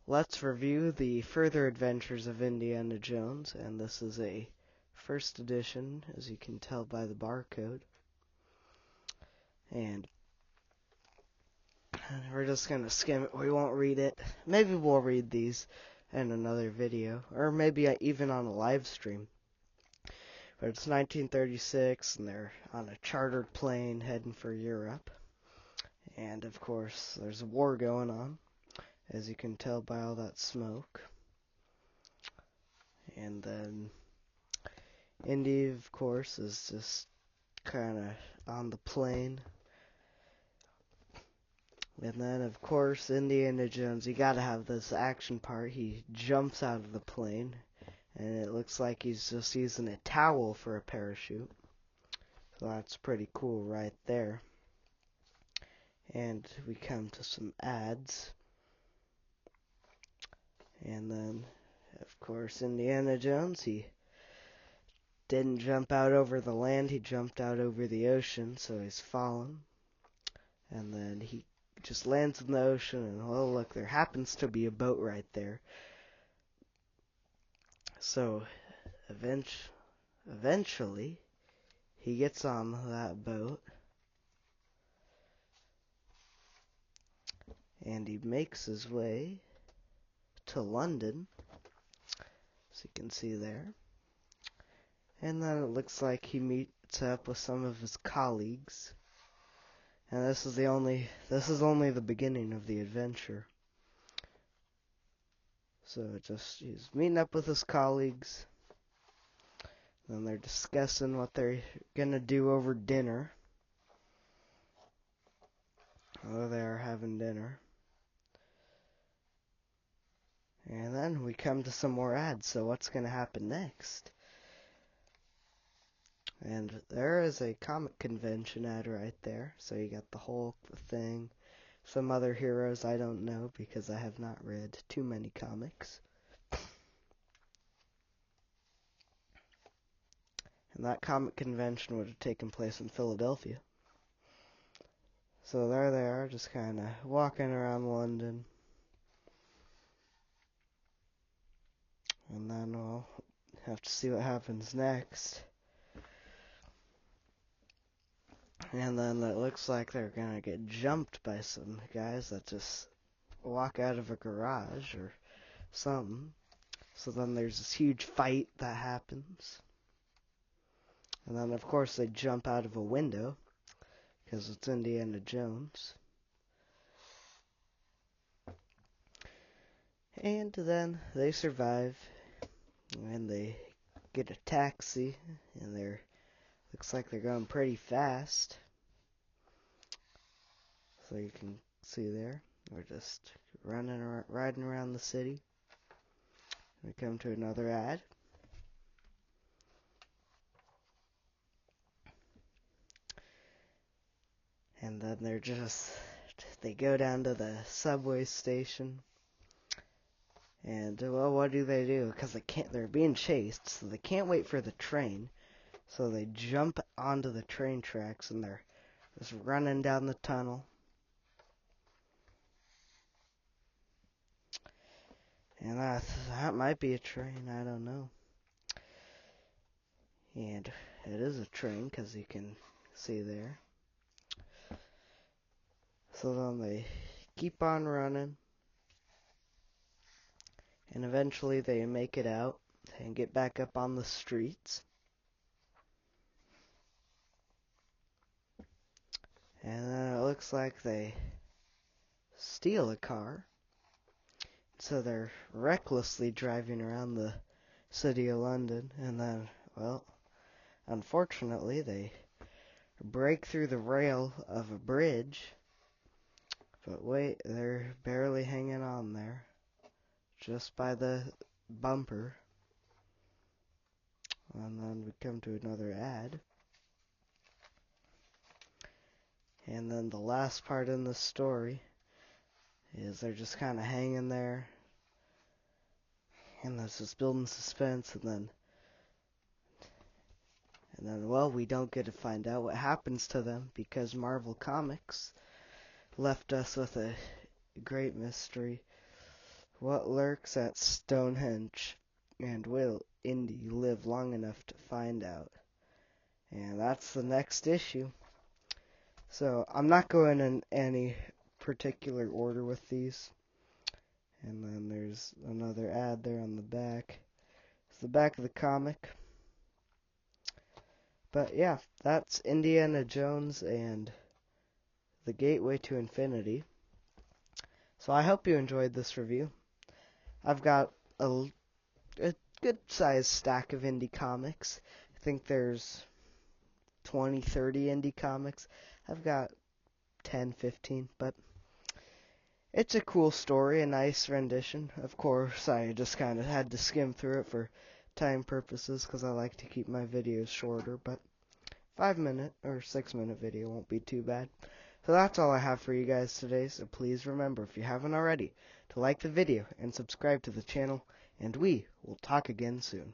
let's review the further adventures of Indiana Jones, and this is a first edition, as you can tell by the barcode. And we're just going to skim it. We won't read it. Maybe we'll read these in another video, or maybe even on a live stream. But it's 1936, and they're on a chartered plane heading for Europe. And, of course, there's a war going on, as you can tell by all that smoke. And then Indy, of course, is just kind of on the plane. And then, of course, Indiana Jones, you gotta have this action part. He jumps out of the plane, and it looks like he's just using a towel for a parachute. So that's pretty cool right there. And we come to some ads. And then, of course, Indiana Jones, he didn't jump out over the land, he jumped out over the ocean, so he's fallen. And then he just lands in the ocean, and well, look, there happens to be a boat right there. So, eventually, he gets on that boat, and he makes his way to London, as you can see there. And then it looks like he meets up with some of his colleagues. And this is only the beginning of the adventure. So he's meeting up with his colleagues. Then they're discussing what they're gonna do over dinner. Oh, they're having dinner. And then we come to some more ads. So what's gonna happen next? And there is a comic convention ad right there. So you got the Hulk, the Thing, some other heroes I don't know because I have not read too many comics. And that comic convention would have taken place in Philadelphia. So there they are, just kind of walking around London. And then we'll have to see what happens next. And then it looks like they're going to get jumped by some guys that just walk out of a garage or something. So then there's this huge fight that happens. And then, of course, they jump out of a window because it's Indiana Jones. And then they survive, and they get a taxi, and looks like they're going pretty fast. So you can see there, we're just riding around the city. We come to another ad. And then they go down to the subway station. And, well, what do? Because they're being chased, so they can't wait for the train. So they jump onto the train tracks, and they're just running down the tunnel. And that might be a train, I don't know. And it is a train, because you can see there. So then they keep on running. And eventually they make it out and get back up on the streets. And then it looks like they steal a car. So they're recklessly driving around the city of London. And then, well, unfortunately, they break through the rail of a bridge. But wait, they're barely hanging on there. Just by the bumper. And then we come to another ad. And then the last part in the story is they're just kind of hanging there. And there's this building suspense, and then, well, we don't get to find out what happens to them because Marvel Comics left us with a great mystery. What lurks at Stonehenge, and will Indy live long enough to find out? And that's the next issue. So I'm not going in any particular order with these. And then there's another ad there on the back. It's the back of the comic. But yeah, that's Indiana Jones and the Gateway to Infinity. So I hope you enjoyed this review. I've got a good sized stack of indie comics. I think there's 20, 30 indie comics. I've got 10, 15, but it's a cool story, a nice rendition. Of course, I just kind of had to skim through it for time purposes because I like to keep my videos shorter, but 5-minute or 6-minute video won't be too bad. So that's all I have for you guys today, so please remember, if you haven't already, to like the video and subscribe to the channel, and we will talk again soon.